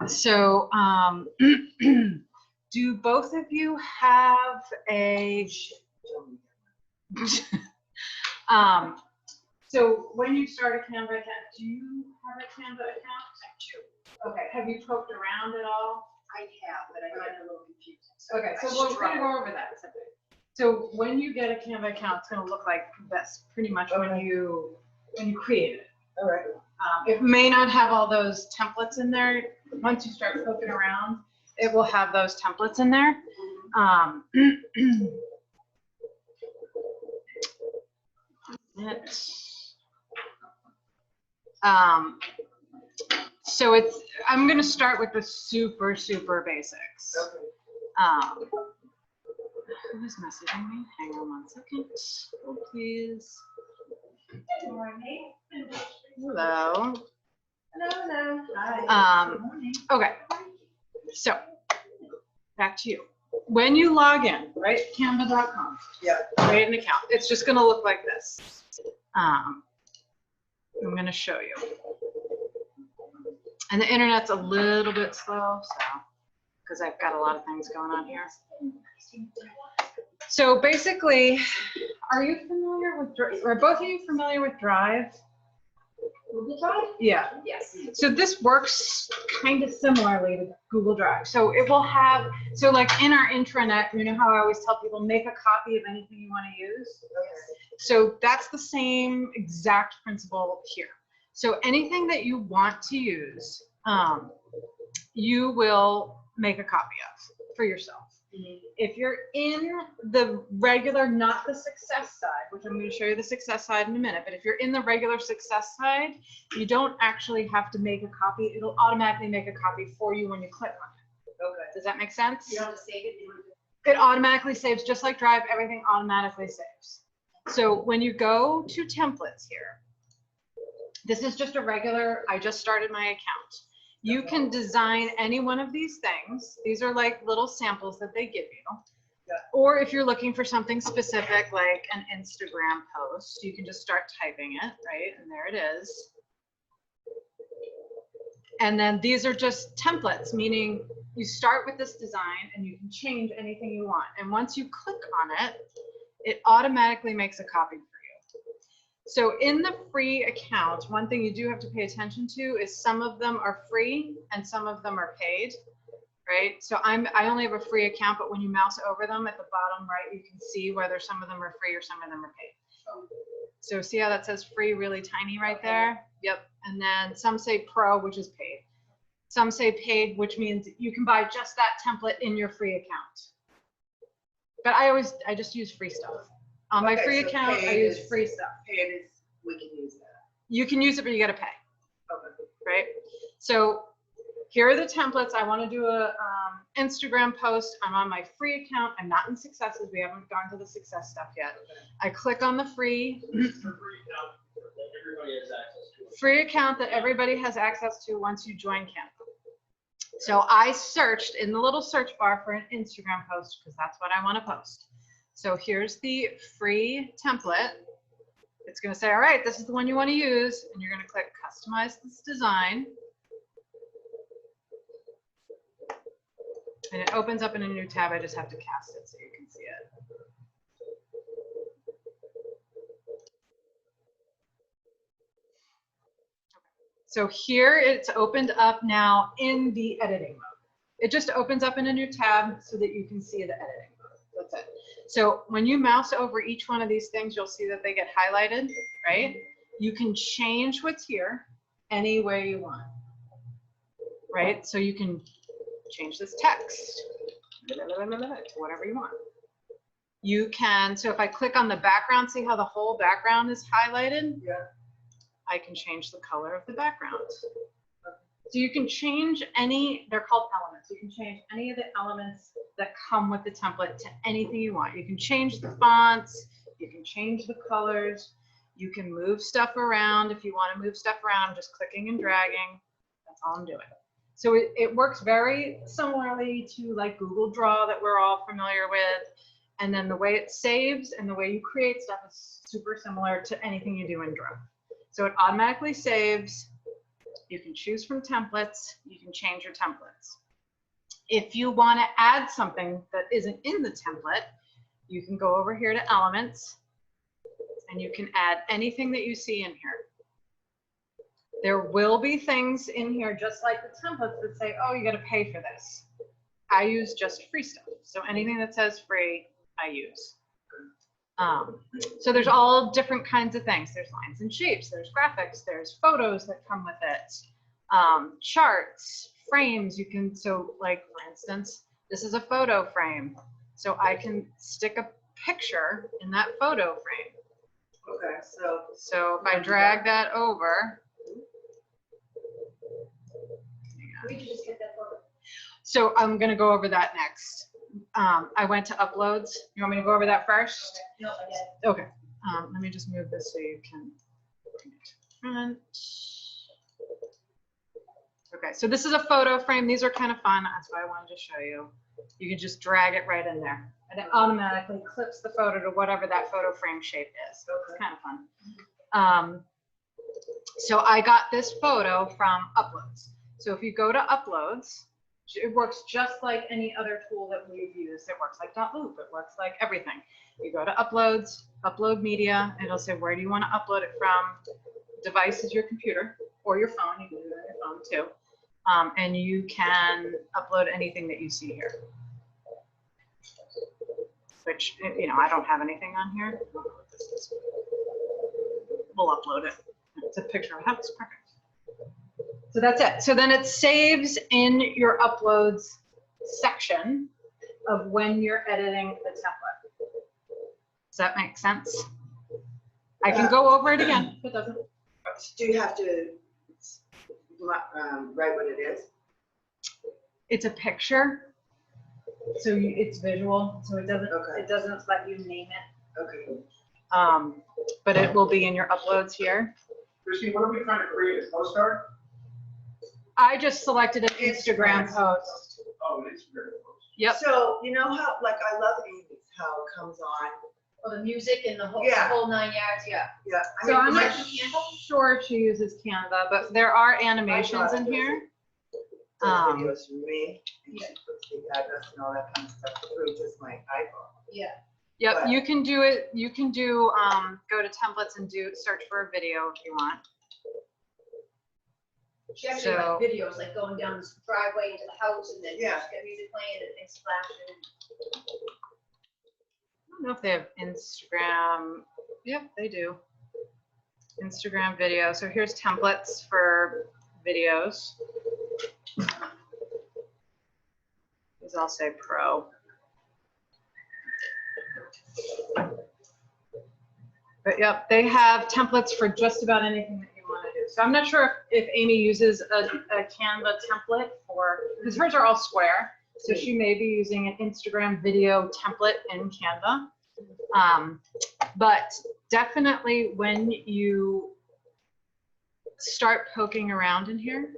So, do both of you have a, so when you start a Canva account, do you have a Canva account? I do. Okay, have you poked around at all? I have, but I got a little confused. Okay, so we're going to go over that. So when you get a Canva account, it's going to look like this, pretty much when you create it. All right. It may not have all those templates in there. Once you start poking around, it will have those templates in there. So it's, I'm going to start with the super basics. Who is messaging me? Hang on 1 second. Oh, please. Hello. Hello. Hi. Okay. So back to you. When you log in, right? Canva.com. Yeah. Create an account. It's just going to look like this. I'm going to show you. And the internet's a little bit slow, so because I've got a lot of things going on here. So basically, are you familiar with, are both of you familiar with Drive? Google Drive? Yeah. Yes. So this works kind of similarly to Google Drive. So it will have, so like in our intranet, you know how I always tell people make a copy of anything you want to use? Okay. So that's the same exact principle here. So anything that you want to use, you will make a copy of for yourself. If you're in the regular, not the success side, which I'm going to show you the success side in a minute, but if you're in the regular success side, you don't actually have to make a copy. It'll automatically make a copy for you when you click on it. Okay. Does that make sense? You don't have to save it? It automatically saves, just like Drive, everything automatically saves. So when you go to templates here, this is just a regular, I just started my account. You can design any one of these things. These are like little samples that they give you. Yeah. Or if you're looking for something specific, like an Instagram post, you can just start typing it, right? And there it is. And then these are just templates, meaning you start with this design and you can change anything you want. And once you click on it, it automatically makes a copy for you. So in the free accounts, one thing you do have to pay attention to is some of them are free and some of them are paid, right? So I only have a free account, but when you mouse over them at the bottom right, you can see whether some of them are free or some of them are paid. So see how that says free really tiny right there? Yep. And then some say pro, which is paid. Some say paid, which means you can buy just that template in your free account. But I just use free stuff. On my free account, I use free stuff. Paid is, we can use that. You can use it, but you got to pay. Okay. Right? So here are the templates. I want to do a Instagram post. I'm on my free account. I'm not in successes. We haven't gone to the success stuff yet. I click on the free. Free account that everybody has access to once you join Canva. So I searched in the little search bar for an Instagram post because that's what I want to post. So here's the free template. It's going to say, all right, this is the one you want to use. And you're going to click customize this design. And it opens up in a new tab. I just have to cast it so you can see it. So here it's opened up now in the editing mode. It just opens up in a new tab so that you can see the editing mode. That's it. So when you mouse over each one of these things, you'll see that they get highlighted, right? You can change what's here any way you want, right? So you can change this text to whatever you want. You can, so if I click on the background, see how the whole background is highlighted? Yeah. I can change the color of the background. So you can change any, they're called elements. You can change any of the elements that come with the template to anything you want. You can change the fonts, you can change the colors, you can move stuff around. If you want to move stuff around, I'm just clicking and dragging. That's all I'm doing. So it works very similarly to like Google Draw that we're all familiar with. And then the way it saves and the way you create stuff is super similar to anything you do in Draw. So it automatically saves. You can choose from templates. You can change your templates. If you want to add something that isn't in the template, you can go over here to Elements, and you can add anything that you see in here. There will be things in here, just like the templates, that say, oh, you got to pay for this. I use just free stuff. So anything that says free, I use. So there's all different kinds of things. There's lines and shapes, there's graphics, there's photos that come with it, charts, frames. You can, so like for instance, this is a photo frame. So I can stick a picture in that photo frame. Okay, So if I drag that over, we can just get that photo. so I'm going to go over that next. I went to uploads. You want me to go over that first? No, I get it. Okay. Let me just move this so you can bring it front. Okay, so this is a photo frame. These are kind of fun. That's why I wanted to show you. You can just drag it right in there, and it automatically clips the photo to whatever that photo frame shape is. So it's kind of fun. So I got this photo from Uploads. So if you go to Uploads, it works just like any other tool that we've used. It works like .loop. It works like everything. You go to Uploads, Upload Media, and it'll say, where do you want to upload it from? Device is your computer or your phone. You can do it on your phone too. And you can upload anything that you see here. Which, you know, I don't have anything on here. We'll upload it. It's a picture of a house. Perfect. So that's it. So then it saves in your uploads section of when you're editing the template. Does that make sense? I can go over it again if it doesn't. Do you have to write what it is? It's a picture, so it's visual, so it doesn't let you name it. Okay. But it will be in your uploads here. Christine, what are we trying to create, a postcard? I just selected an Instagram post. Oh, an Instagram post. Yep. So you know how, like, I love Amy's, how it comes on. Well, the music and the whole, Yeah. the whole 9 yards, yeah. Yeah. So I'm not Canva? sure if she uses Canva, but there are animations in here. Videos from me. And she puts the address and all that kind of stuff through just my iPhone. Yeah. Yep, But- you can do it. You can do go to templates and do search for a video if you want. She actually So- like videos, like going down this driveway into the house and then Yeah. just get music playing and things flashing. I don't know if they have Instagram. Yep, they do. Instagram video. So here's templates for videos. These all say pro. But yep, they have templates for just about anything that you want to do. So I'm not sure if Amy uses a Canva template for, because hers are all square. So she may be using an Instagram video template in Canva. But definitely when you start poking around in here,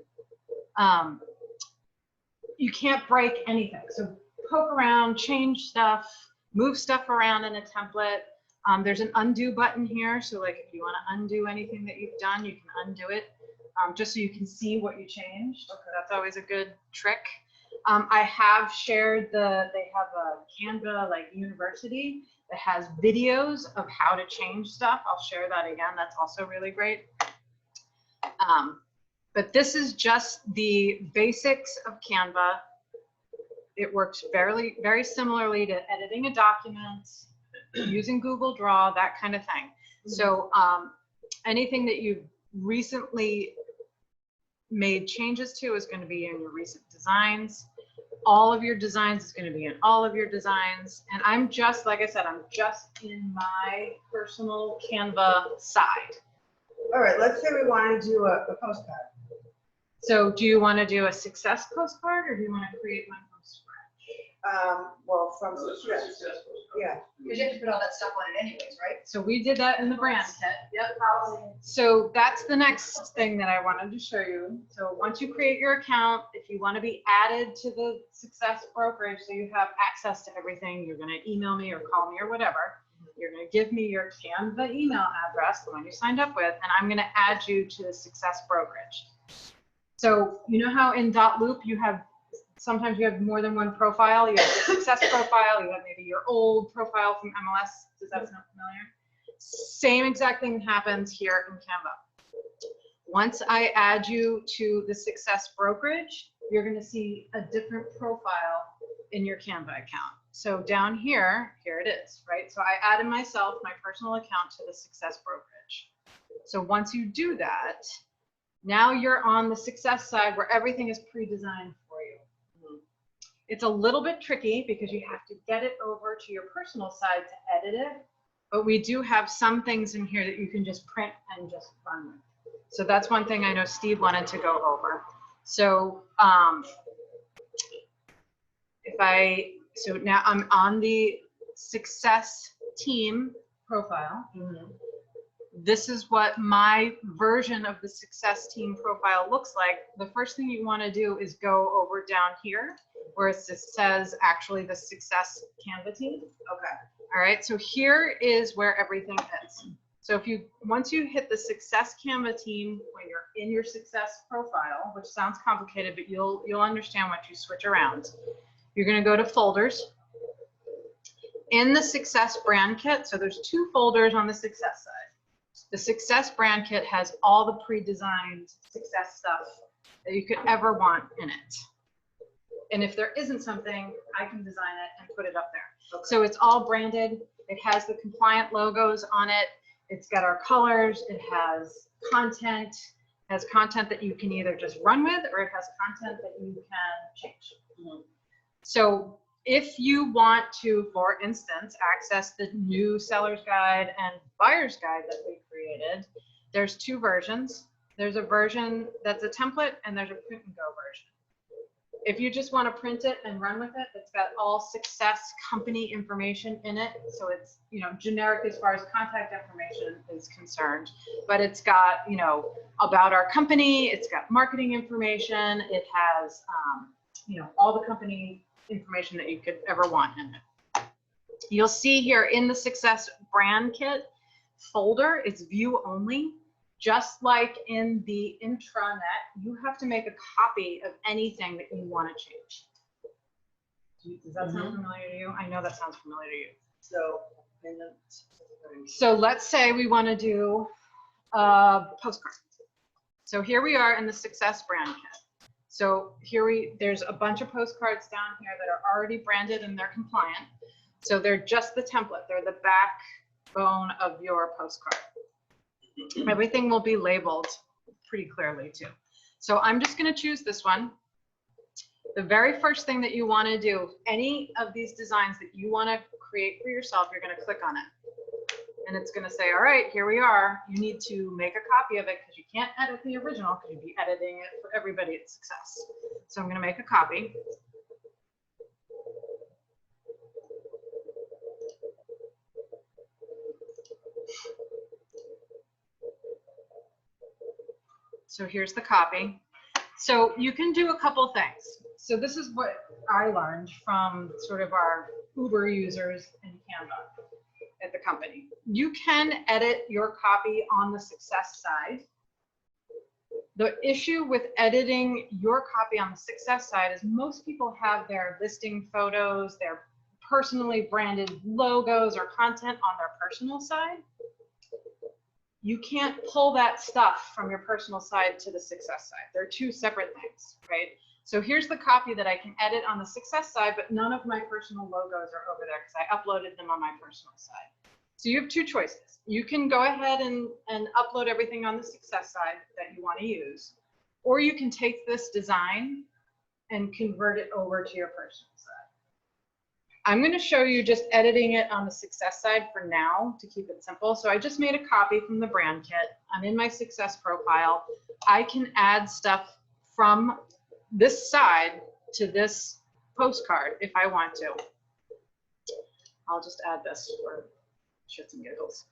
you can't break anything. So poke around, change stuff, move stuff around in a template. There's an undo button here. So like if you want to undo anything that you've done, you can undo it just so you can see what you changed. Okay. That's always a good trick. I have shared they have a Canva like university that has videos of how to change stuff. I'll share that again. That's also really great. But this is just the basics of Canva. It works very similarly to editing a document, using Google Draw, that kind of thing. So anything that you've recently made changes to is going to be in your recent designs. All of your designs is going to be in all of your designs. And I'm just, like I said, I'm just in my personal Canva side. All right, let's say we want to do a postcard. So do you want to do a success postcard or do you want to create one from scratch? Well, from Those are scratch. successful. Yeah. Because you have to put all that stuff on it anyways, right? So we did that in the brand kit. Yep. So that's the next thing that I wanted to show you. So once you create your account, if you want to be added to the Success Brokerage so you have access to everything, you're going to email me or call me or whatever. You're going to give me your Canva email address, the one you signed up with, and I'm going to add you to the Success Brokerage. So you know how in .loop you have, sometimes you have more than one profile. You have your success profile, you have maybe your old profile from MLS. Does that sound familiar? Same exact thing happens here in Canva. Once I add you to the success brokerage, you're going to see a different profile in your Canva account. So down here, here it is, right? So I added myself, my personal account to the success brokerage. So once you do that, now you're on the success side where everything is pre-designed for you. It's a little bit tricky because you have to get it over to your personal side to edit it. But we do have some things in here that you can just print and just run with. So that's one thing I know Steve wanted to go over. So so now I'm on the success team profile. This is what my version of the success team profile looks like. The first thing you want to do is go over down here where it says actually the success Canva team. Okay. All right, so here is where everything is. So once you hit the success Canva team, when you're in your success profile, which sounds complicated, but you'll understand once you switch around. You're going to go to folders. In the success brand kit, so there's 2 folders on the success side. The success brand kit has all the pre-designed success stuff that you could ever want in it. And if there isn't something, I can design it and put it up there. Okay. So it's all branded. It has the compliant logos on it. It's got our colors. It has content. It has content that you can either just run with, or it has content that you can change. So if you want to, for instance, access the new seller's guide and buyer's guide that we created, there's 2 versions. There's a version that's a template, and there's a print and go version. If you just want to print it and run with it, it's got all success company information in it. So it's, generic as far as contact information is concerned, but it's got, about our company, it's got marketing information. It has, all the company information that you could ever want in it. You'll see here in the success brand kit folder, it's view only. Just like in the intranet, you have to make a copy of anything that you want to change. Does that sound familiar to you? I know that sounds familiar to you. So let's say we want to do a postcard. So here we are in the success brand kit. So there's a bunch of postcards down here that are already branded and they're compliant. So they're just the template. They're the backbone of your postcard. Everything will be labeled pretty clearly too. So I'm just going to choose this one. The very first thing that you want to do, any of these designs that you want to create for yourself, you're going to click on it. And it's going to say, all right, here we are. You need to make a copy of it because you can't edit the original because you'd be editing it for everybody at Success. So I'm going to make a copy. So here's the copy. So you can do a couple things. So this is what I learned from sort of our Uber users in Canva at the company. You can edit your copy on the Success side. The issue with editing your copy on the Success side is most people have their listing photos, their personally branded logos or content on their personal side. You can't pull that stuff from your personal side to the Success side. They're 2 separate things, right? So here's the copy that I can edit on the Success side, but none of my personal logos are over there because I uploaded them on my personal side. So you have 2 choices. You can go ahead and upload everything on the Success side that you want to use, or you can take this design and convert it over to your personal side. I'm going to show you just editing it on the Success side for now to keep it simple. So I just made a copy from the brand kit. I'm in my Success profile. I can add stuff from this side to this postcard if I want to. I'll just add this for shits and giggles.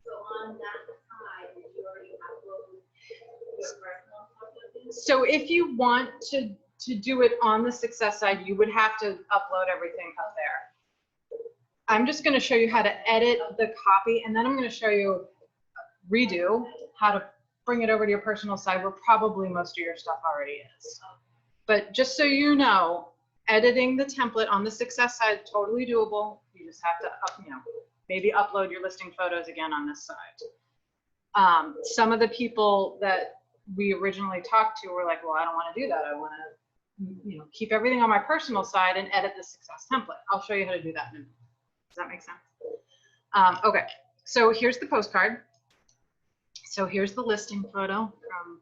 So on that side, did you already upload your personal stuff? So if you want to do it on the Success side, you would have to upload everything up there. I'm just going to show you how to edit the copy, and then I'm going to show you redo how to bring it over to your personal side where probably most of your stuff already is. But just so you know, editing the template on the success side, totally doable. You just have to, maybe upload your listing photos again on this side. Some of the people that we originally talked to were like, well, I don't want to do that. I want to, keep everything on my personal side and edit the success template. I'll show you how to do that in a minute. Does that make sense? Okay, so here's the postcard. So here's the listing photo from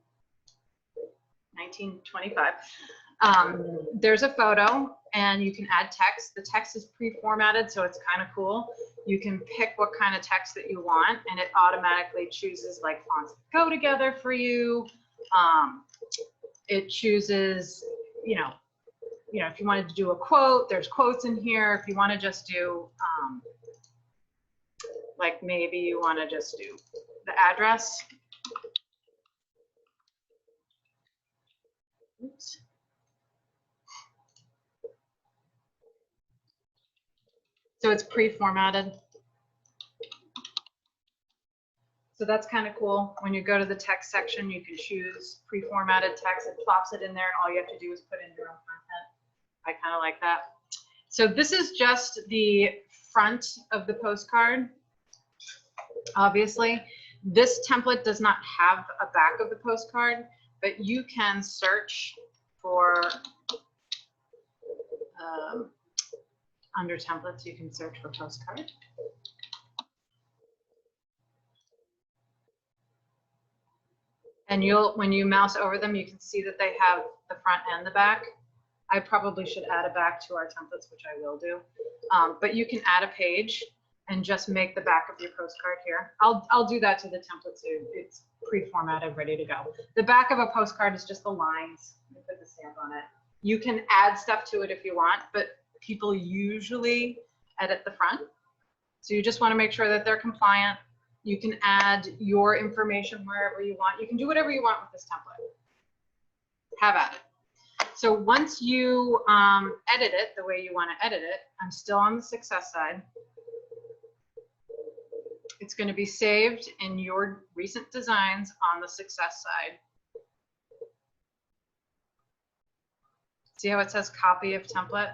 1925. There's a photo and you can add text. The text is pre-formatted, so it's kind of cool. You can pick what kind of text that you want and it automatically chooses like fonts that go together for you. It chooses, if you wanted to do a quote, there's quotes in here. If you want to just do, like maybe you want to just do the address. Oops. So it's pre-formatted. So that's kind of cool. When you go to the text section, you can choose pre-formatted text. It plops it in there and all you have to do is put in your own content. I kind of like that. So this is just the front of the postcard. Obviously, this template does not have a back of the postcard, but you can search for under templates, you can search for postcard. And when you mouse over them, you can see that they have the front and the back. I probably should add a back to our templates, which I will do. But you can add a page and just make the back of your postcard here. I'll do that to the template so it's pre-formatted, ready to go. The back of a postcard is just the lines. You put the stamp on it. You can add stuff to it if you want, but people usually edit the front. So you just want to make sure that they're compliant. You can add your information wherever you want. You can do whatever you want with this template. Have at it. So once you edit it the way you want to edit it, I'm still on the success side. It's going to be saved in your recent designs on the success side. See how it says copy of template?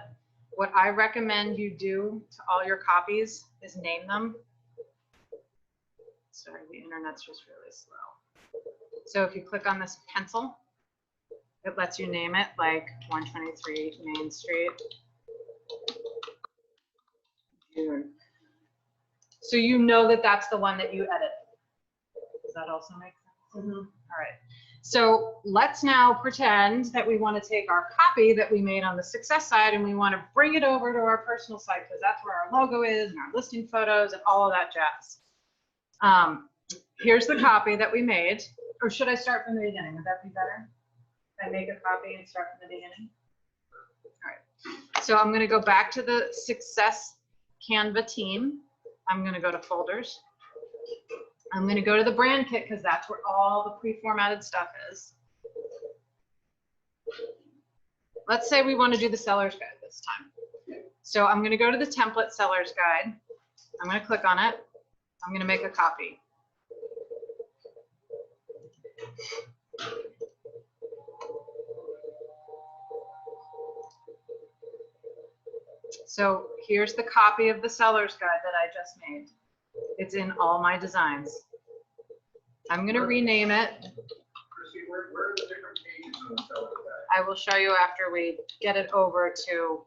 What I recommend you do to all your copies is name them. Sorry, the internet's just really slow. So if you click on this pencil, it lets you name it like 123 Main Street, June. So you know that that's the one that you edit. Does that also make sense? Mm-hmm. All right. So let's now pretend that we want to take our copy that we made on the success side and we want to bring it over to our personal site because that's where our logo is and our listing photos and all of that jazz. Here's the copy that we made. Or should I start from the beginning? Would that be better? If I make a copy and start from the beginning? All right. So I'm going to go back to the Success Canva team. I'm going to go to folders. I'm going to go to the brand kit because that's where all the pre-formatted stuff is. Let's say we want to do the seller's guide this time. So I'm going to go to the template seller's guide. I'm going to click on it. I'm going to make a copy. So here's the copy of the seller's guide that I just made. It's in all my designs. I'm going to rename it. Chrissy, where are the different pages on the seller's guide? I will show you after we get it over to.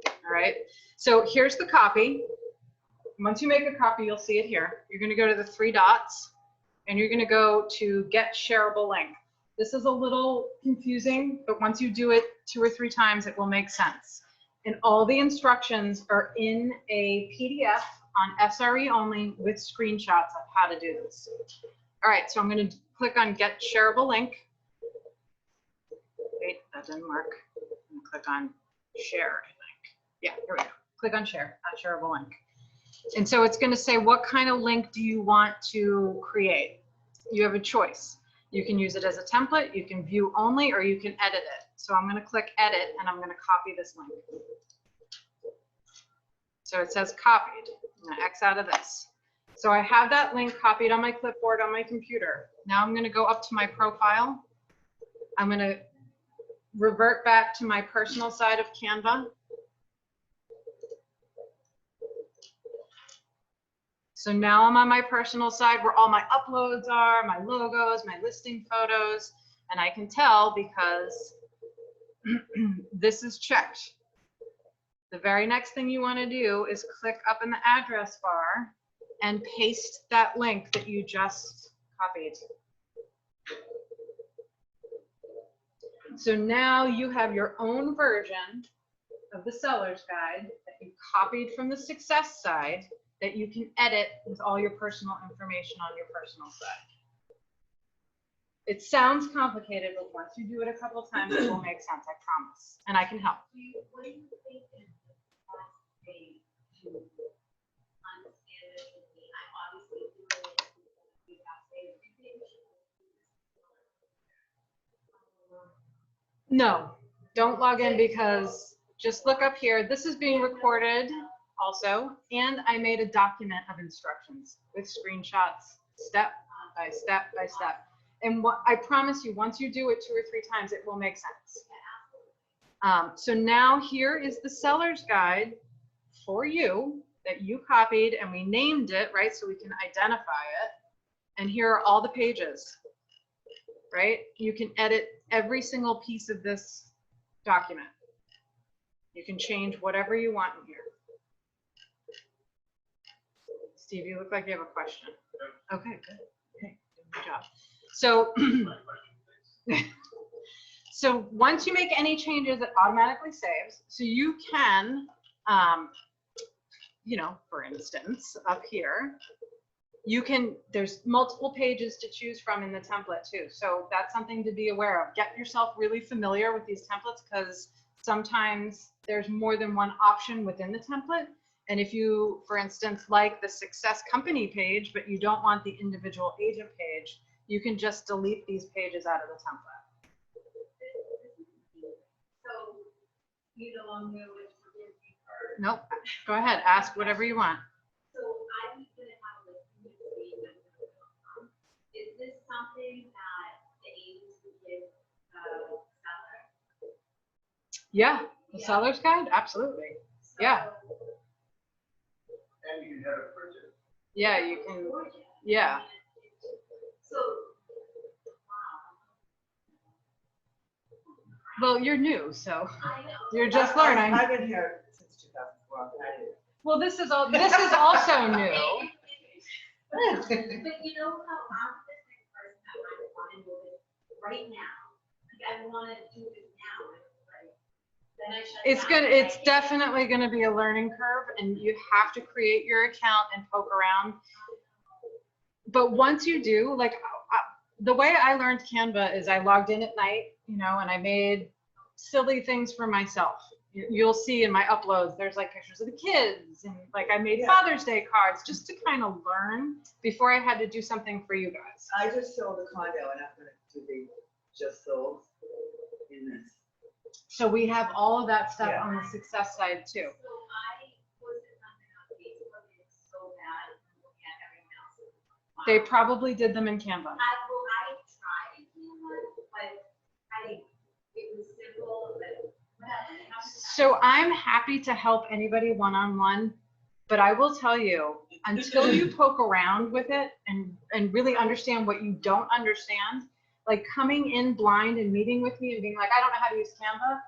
All right. So here's the copy. Once you make a copy, you'll see it here. You're going to go to the 3 dots and you're going to go to get shareable link. This is a little confusing, but once you do it 2 or 3 times, it will make sense. And all the instructions are in a PDF on SRE only with screenshots of how to do this. All right, so I'm going to click on get shareable link. Wait, that didn't work. I'm going to click on shared link. Yeah, here we go. Click on share, not shareable link. And so it's going to say, what kind of link do you want to create? You have a choice. You can use it as a template, you can view only, or you can edit it. So I'm going to click edit and I'm going to copy this link. So it says copied. I'm going to X out of this. So I have that link copied on my clipboard on my computer. Now I'm going to go up to my profile. I'm going to revert back to my personal side of Canva. So now I'm on my personal side where all my uploads are, my logos, my listing photos, and I can tell because this is checked. The very next thing you want to do is click up in the address bar and paste that link that you just copied. So now you have your own version of the seller's guide that you copied from the success side that you can edit with all your personal information on your personal side. It sounds complicated, but once you do it a couple of times, it will make sense, I promise. And I can help. What do you think is the best way to understand this? I'm obviously doing it. You have to say, No, don't log in because just look up here. This is being recorded also, and I made a document of instructions with screenshots, step by step by step. And what I promise you, once you do it 2 or 3 times, it will make sense. So now here is the seller's guide for you that you copied, and we named it, right? So we can identify it. And here are all the pages, right? You can edit every single piece of this document. You can change whatever you want in here. Steve, you look like you have a question. Okay, good. Okay, good job. So, so once you make any changes, it automatically saves. So you can, you know, for instance, up here, you can, there's multiple pages to choose from in the template too. So that's something to be aware of. Get yourself really familiar with these templates because sometimes there's more than one option within the template. And if you, for instance, like the success company page, but you don't want the individual agent page, you can just delete these pages out of the template. so you no longer with Disney or Nope. Go ahead. Ask whatever you want. so I'm gonna have a community that's gonna come. Is this something that the agents would give the seller? Yeah. The Yeah. seller's guide? Absolutely. So, Yeah. And you can have it printed. Yeah, you can. gorgeous. Yeah. So, wow. Well, you're new, so I know. you're just learning. I've been here since 2012. Well, this is all. This is also new. But you know how I'm the type of person that I want to do it right now. Like I want to do it now. Like, then I shut It's down, good. It's right? definitely going to be a learning curve, and you have to create your account and poke around. But once you do, like the way I learned Canva is I logged in at night, you know, and I made silly things for myself. You'll see in my uploads, there's like pictures of the kids, and like I made Father's Day cards just to kind of learn before I had to do something for you guys. I just sold a condo and I'm gonna do the just sold in this. So we have all of that stuff Yeah. on the success side too. So I posted something on Facebook, and it's so bad, I'm looking at everyone else's. They probably did them in Canva. I tried, but it was simple, but whatever. So I'm happy to help anybody one-on-one, but I will tell you, until you poke around with it and really understand what you don't understand, like coming in blind and meeting with me and being like, I don't know how to use Canva,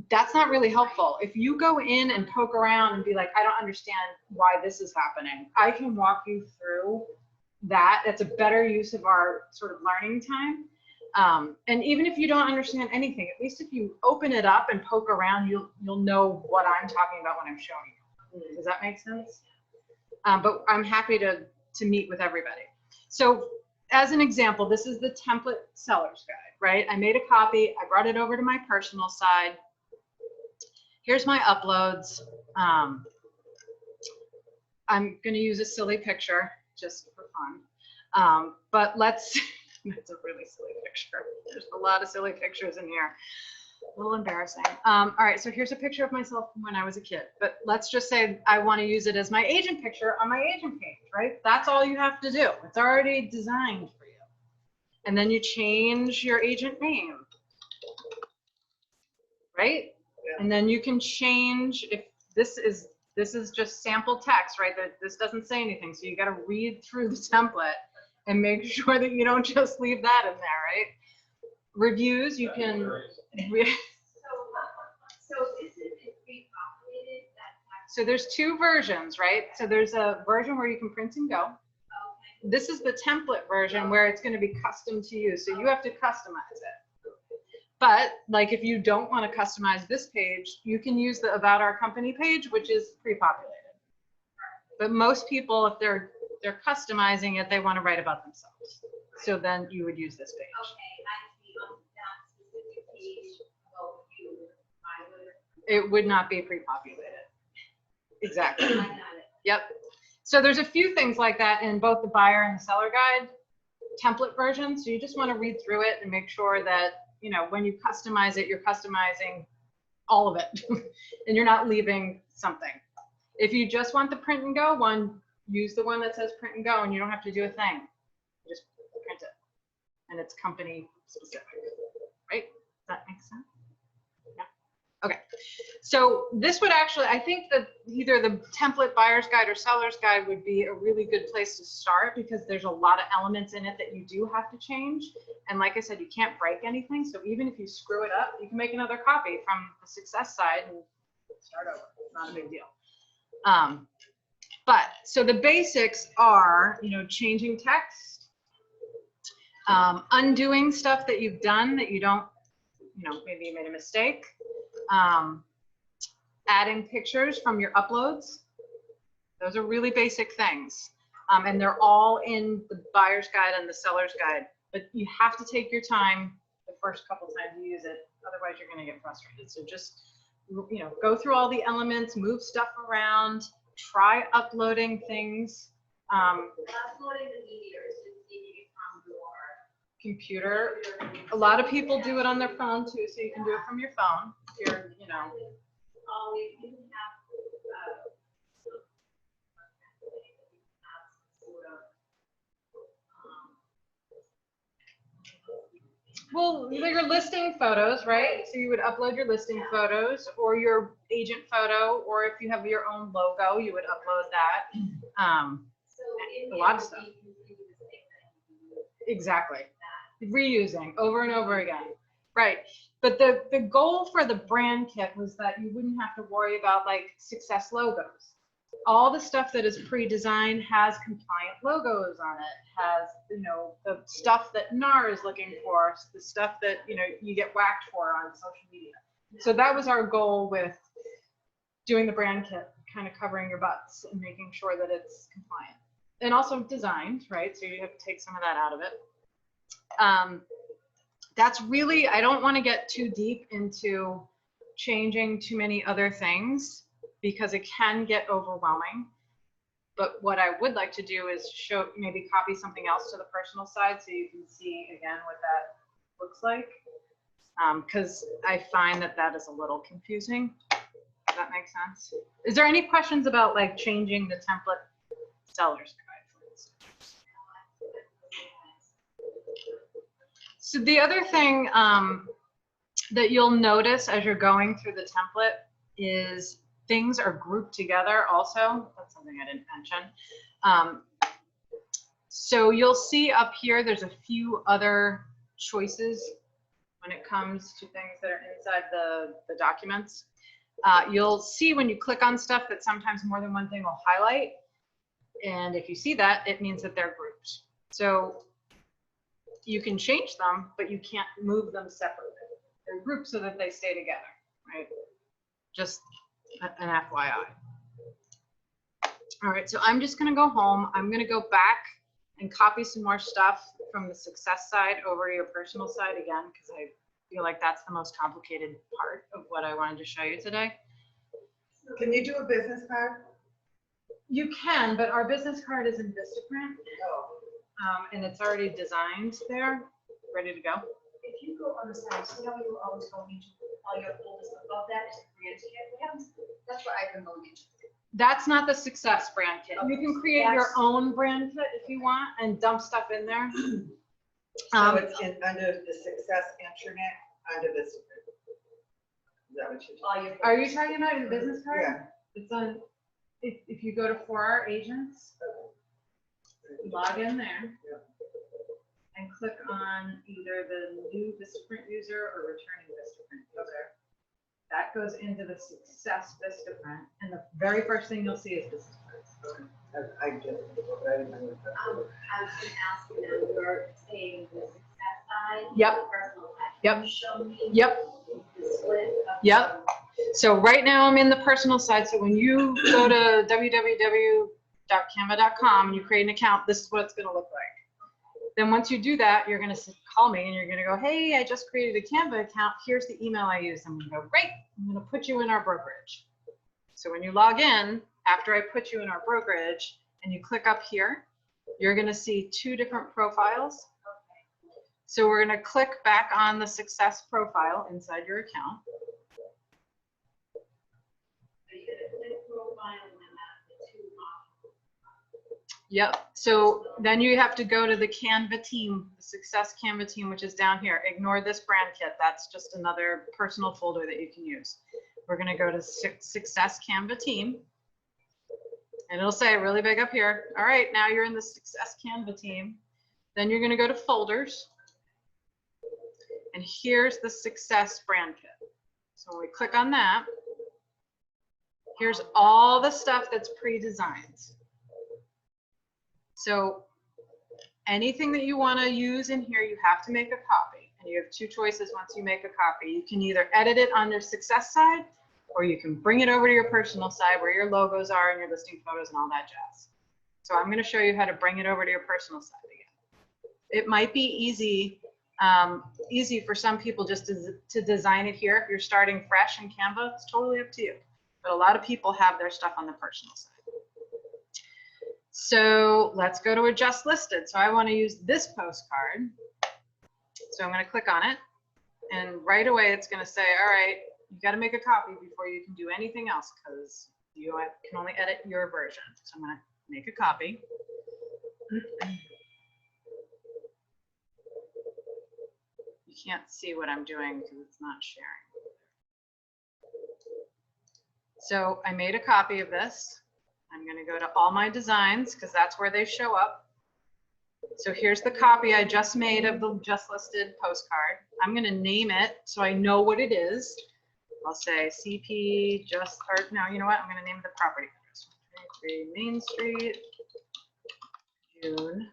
that's not really helpful. If you go in and poke around and be like, I don't understand why this is happening, I can walk you through that. That's a better use of our sort of learning time. And even if you don't understand anything, at least if you open it up and poke around, you'll know what I'm talking about when I'm showing you. Does that make sense? But I'm happy to meet with everybody. So as an example, this is the template seller's guide, right? I made a copy. I brought it over to my personal side. Here's my uploads. I'm going to use a silly picture just for fun. But let's, that's a really silly picture. There's a lot of silly pictures in here. A little embarrassing. All right, so here's a picture of myself when I was a kid, but let's just say I want to use it as my agent picture on my agent page, right? That's all you have to do. It's already designed for you. And then you change your agent name, right? Yeah. And then you can change if this is just sample text, right? That this doesn't say anything, so you got to read through the template and make sure that you don't just leave that in there, right? Reviews, you can. So this is pre-populated, that So there's two versions, right? So there's a version where you can print and go. okay. This is the template version where it's going to be custom to you. So you have to customize it. But like if you don't want to customize this page, you can use the About Our Company page, which is pre-populated. But most people, if they're customizing it, they want to write about themselves. So then you would use this page. Okay, I see on that specific page about you, I would. It would not be pre-populated. Exactly. I got it. Yep. So there's a few things like that in both the buyer and the seller guide template version. So you just want to read through it and make sure that, you know, when you customize it, you're customizing all of it and you're not leaving something. If you just want the print and go one, use the one that says print and go and you don't have to do a thing. You just print it and it's company specific, right? Does that make sense? Yeah. Okay. So this would actually, I think that either the template buyer's guide or seller's guide would be a really good place to start because there's a lot of elements in it that you do have to change. And like I said, you can't break anything. So even if you screw it up, you can make another copy from the success side and start over. It's not a big deal. But so the basics are, you know, changing text, undoing stuff that you've done that you don't, you know, maybe you made a mistake. Adding pictures from your uploads. Those are really basic things. And they're all in the buyer's guide and the seller's guide. But you have to take your time the first couple times you use it. Otherwise, you're going to get frustrated. So just, you know, go through all the elements, move stuff around, try uploading things. Uploading the media is just taking it from your Computer. A lot of people do it on their phone too, so you can do it from your phone. If you're, you know. always, you can have, Well, your listing photos, right? So you would upload your listing photos or your agent photo, or if you have your own logo, you would upload that. so in A lot of stuff. you can do the same thing. Exactly. Reusing over and over again. Right. But the goal for the brand kit was that you wouldn't have to worry about like success logos. All the stuff that is pre-designed has compliant logos on it, has, you know, the stuff that NAR is looking for, the stuff that, you know, you get whacked for on social media. So that was our goal with doing the brand kit, kind of covering your butts and making sure that it's compliant. And also designed, right? So you have to take some of that out of it. That's really, I don't want to get too deep into changing too many other things because it can get overwhelming. But what I would like to do is show, maybe copy something else to the personal side so you can see again what that looks like. Because I find that that is a little confusing. Does that make sense? Is there any questions about like changing the template seller's guide, for instance? So the other thing that you'll notice as you're going through the template is things are grouped together also. That's something I didn't mention. So you'll see up here, there's a few other choices when it comes to things that are inside the documents. You'll see when you click on stuff that sometimes more than one thing will highlight. And if you see that, it means that they're grouped. So you can change them, but you can't move them separately. They're grouped so that they stay together, right? Just an FYI. All right, so I'm just gonna go home. I'm gonna go back and copy some more stuff from the success side over to your personal side again, because I feel like that's the most complicated part of what I wanted to show you today. Can you do a business card? You can, but our business card is in Vistaprint, Oh, and it's already designed there, ready to go. If you go on the side, see how you always go into all your folders above that is brand kit. That's what I've been going into. That's not the success brand kit. You can create your That's- own brand kit if you want and dump stuff in there. So it's under the success internet, under this. Is that what you're All your. Are you talking about your business card? Yeah. It's on, if you go to For Our Agents, log in there and click on either the new Vistaprint user or returning Vistaprint user. That goes into the success Vistaprint, and the very first thing you'll see is Vistaprint. I get it, but I didn't know what that was. I was gonna ask you now, you're saying the success side. Yep. the Personal side. Yep. Can you show me Yep. the split of. Yep. So right now I'm in the personal side. So when you go to www.canva.com and you create an account, this is what it's going to look like. Then once you do that, you're going to call me and you're going to go, hey, I just created a Canva account. Here's the email I use. I'm going to go, great. I'm going to put you in our brokerage. So when you log in, after I put you in our brokerage and you click up here, you're going to see two different profiles. So we're going to click back on the success profile inside your account. So you get a click profile and then the two options. Yep. So then you have to go to the Canva team, the Success Canva team, which is down here. Ignore this brand kit. That's just another personal folder that you can use. We're going to go to Success Canva team. And it'll say really big up here. All right, now you're in the Success Canva team. Then you're going to go to folders. And here's the Success brand kit. So when we click on that, here's all the stuff that's pre-designed. So anything that you want to use in here, you have to make a copy. And you have two choices once you make a copy. You can either edit it on your success side, or you can bring it over to your personal side where your logos are and your listing photos and all that jazz. So I'm going to show you how to bring it over to your personal side again. It might be easy for some people just to design it here. If you're starting fresh in Canva, it's totally up to you. But a lot of people have their stuff on the personal side. So let's go to adjust listed. So I want to use this postcard. So I'm going to click on it. And right away, it's going to say, all right, you got to make a copy before you can do anything else because you can only edit your version. So I'm going to make a copy. You can't see what I'm doing because it's not sharing. So I made a copy of this. I'm going to go to all my designs because that's where they show up. So here's the copy I just made of the just listed postcard. I'm going to name it so I know what it is. I'll say CP just, or no, you know what? I'm going to name the property address. 3 Main Street, June.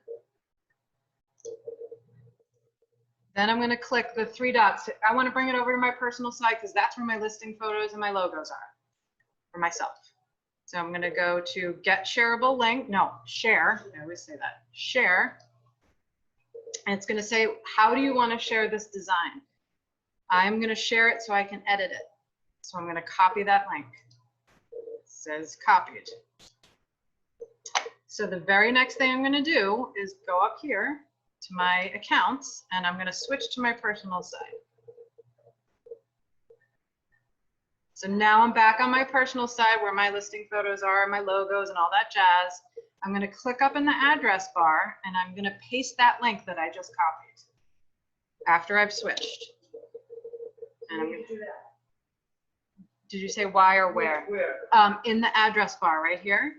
Then I'm going to click the 3 dots. I want to bring it over to my personal site because that's where my listing photos and my logos are for myself. So I'm going to go to get shareable link. No, share. I always say that. Share. And it's going to say, how do you want to share this design? I'm going to share it so I can edit it. So I'm going to copy that link. It says copied. So the very next thing I'm going to do is go up here to my accounts, and I'm going to switch to my personal site. So now I'm back on my personal side where my listing photos are, my logos and all that jazz. I'm going to click up in the address bar and I'm going to paste that link that I just copied after I've switched. And I'm going to do that. Did you say why or where? Where? In the address bar right here.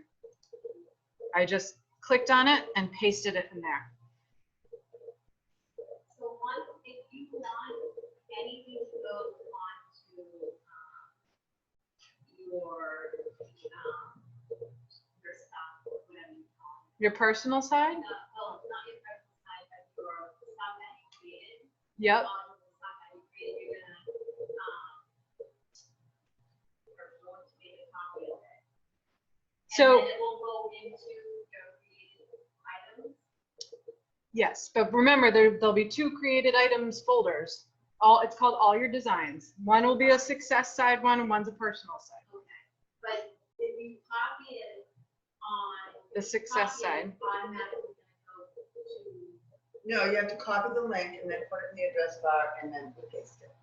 I just clicked on it and pasted it in there. So one, if you want anything to go onto your stuff, whatever you call it. Your personal side? Well, not your personal side, but your stuff that you created. Yep. All of the stuff that you created, you're gonna you're going to make a copy of it. So And then it will go into your created items. yes, but remember there'll be 2 created items folders. It's called all your designs. One will be a success side one and one's a personal side. Okay, but if you copy it on. The success copy it, side. automatically gonna go to. No, you have to copy the link and then put it in the address bar and then paste it.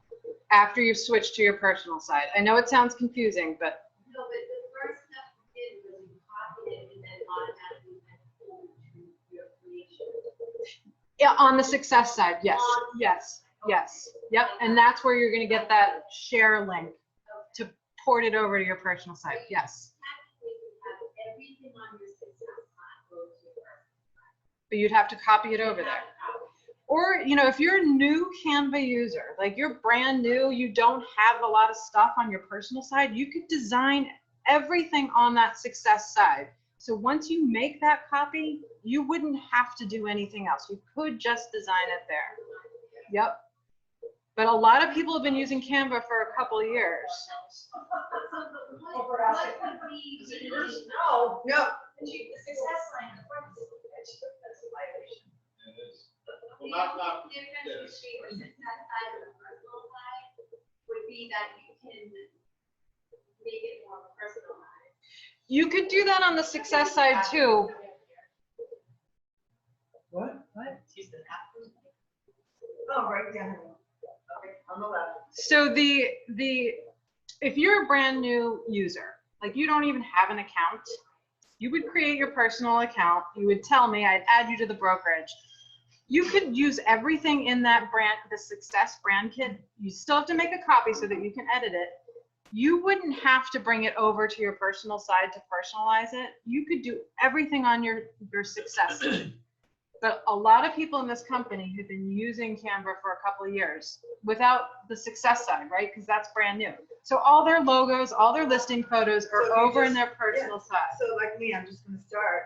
after you've switched to your personal side. I know it sounds confusing, but No, but the first step you did was you copied it and then automatically went over to your creation. yeah, on the success side, yes, yes, yes. Yep, and that's where you're gonna get that share link to port it over to your personal site, yes. Technically, you have everything on your success line go to your personal. But you'd have to copy it over there. Or, you know, if you're a new Canva user, like you're brand new, you don't have a lot of stuff on your personal side, you could design everything on that success side. So once you make that copy, you wouldn't have to do anything else. You could just design it there. Yep. But a lot of people have been using Canva for a couple of years. Is it yours? No, no. The success line, the front is That's a violation. It is. Well, not, the difference between the success side and the personal side would be that you can make it more personalized. You could do that on the success side too. What? What? Oh, right down. Okay, on the left. So if you're a brand new user, like you don't even have an account, you would create your personal account. You would tell me, I'd add you to the brokerage. You could use everything in that brand, the success brand kit. You still have to make a copy so that you can edit it. You wouldn't have to bring it over to your personal side to personalize it. You could do everything on your success side. But a lot of people in this company have been using Canva for a couple of years without the success side, right? Because that's brand new. So all their logos, all their listing photos are So you over in just- their personal side. So like me, I'm just gonna start.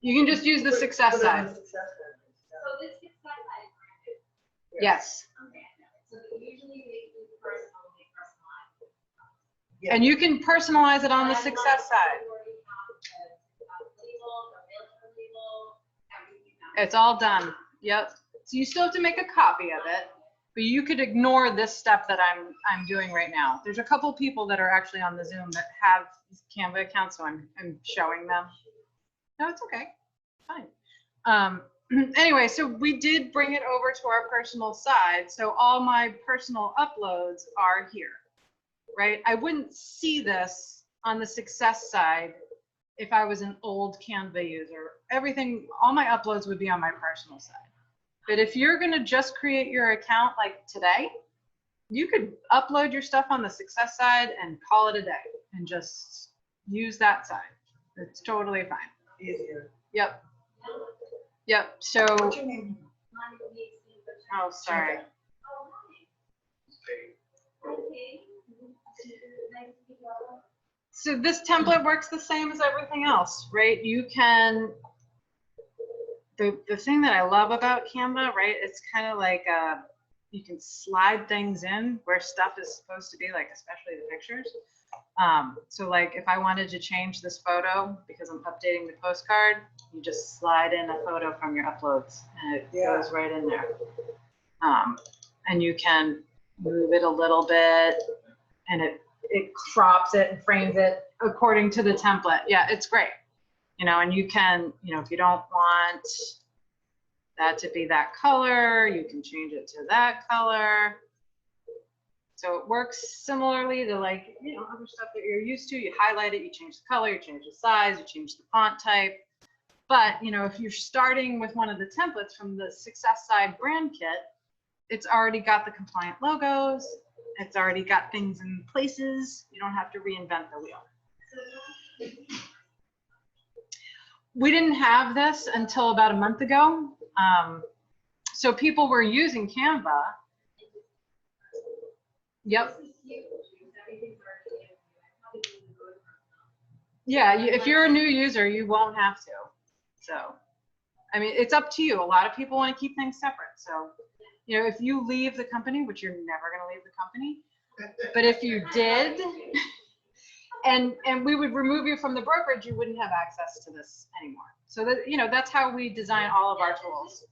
You can just use the success Put it on side. the success side. So this success side is brand new. Yes. Okay. So usually they do personally personalized. Yeah. And you can personalize it on the success side. It's all done. Yep. So you still have to make a copy of it, but you could ignore this step that I'm doing right now. There's a couple people that are actually on the Zoom that have Canva accounts, so I'm showing them. No, it's okay. Fine. Anyway, so we did bring it over to our personal side. So all my personal uploads are here, right? I wouldn't see this on the success side if I was an old Canva user. Everything, all my uploads would be on my personal side. But if you're gonna just create your account like today, you could upload your stuff on the success side and call it a day and just use that side. It's totally fine. Easier. Yep. Yep. So, What's your name? oh, sorry. So this template works the same as everything else, right? You can, the thing that I love about Canva, right? It's kind of like you can slide things in where stuff is supposed to be, like especially the pictures. So like if I wanted to change this photo because I'm updating the postcard, you just slide in a photo from your uploads and it goes right in there. And you can move it a little bit and it crops it and frames it according to the template. Yeah, it's great. You know, and you can, you know, if you don't want that to be that color, you can change it to that color. So it works similarly to like, you know, other stuff that you're used to. You highlight it, you change the color, you change the size, you change the font type. But, you know, if you're starting with one of the templates from the Success Side brand kit, it's already got the compliant logos. It's already got things in places. You don't have to reinvent the wheel. We didn't have this until about a month ago. So people were using Canva. Yep. Yeah, if you're a new user, you won't have to. So, I mean, it's up to you. A lot of people want to keep things separate. So, you know, if you leave the company, which you're never going to leave the company, but if you did, and we would remove you from the brokerage, you wouldn't have access to this anymore. So that, you know, that's how we design all of our tools.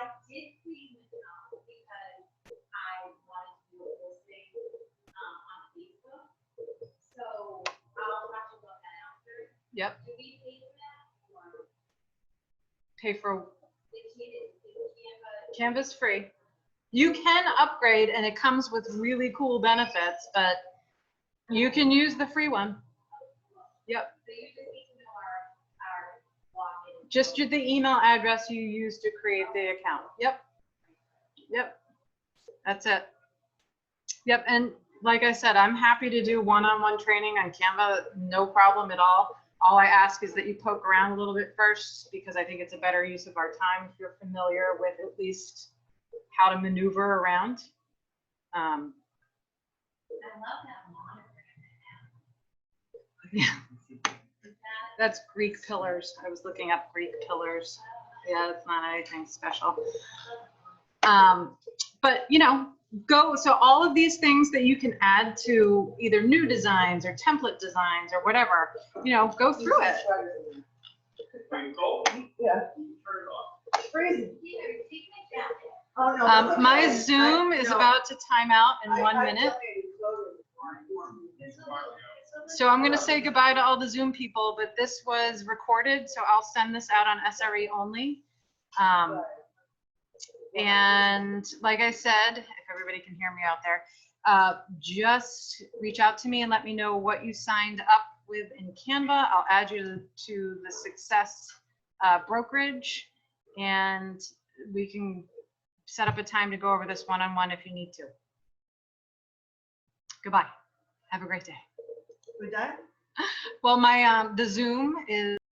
I did create an account because I wanted to do a posting on Facebook. So I'll have to look that after. Yep. Do we pay for that or Pay for the Canva? Canva's free. You can upgrade and it comes with really cool benefits, but you can use the free one. Yep. So you just need to know our login. Just the email address you use to create the account. Yep. Yep. That's it. Yep. And like I said, I'm happy to do one-on-one training on Canva. No problem at all. All I ask is that you poke around a little bit first, because I think it's a better use of our time if you're familiar with at least how to maneuver around. I love that monitor. Yeah. That's Greek pillars. I was looking up Greek pillars. Yeah, it's not anything special. But you know, so all of these things that you can add to either new designs or template designs or whatever, you know, go through it. Pretty cold. Yeah, Turn it off. it's freezing. Here, take my jacket. Oh, no. it's My okay. Zoom is about to time out in 1 minute. donated clothing for him. It's a little- So I'm going to say goodbye to all the Zoom people, but this was recorded, so I'll send this out on SRE only. And like I said, if everybody can hear me out there, just reach out to me and let me know what you signed up with in Canva. I'll add you to the success brokerage, and we can set up a time to go over this one-on-one if you need to. Goodbye. Have a great day. We're done? Well, the Zoom is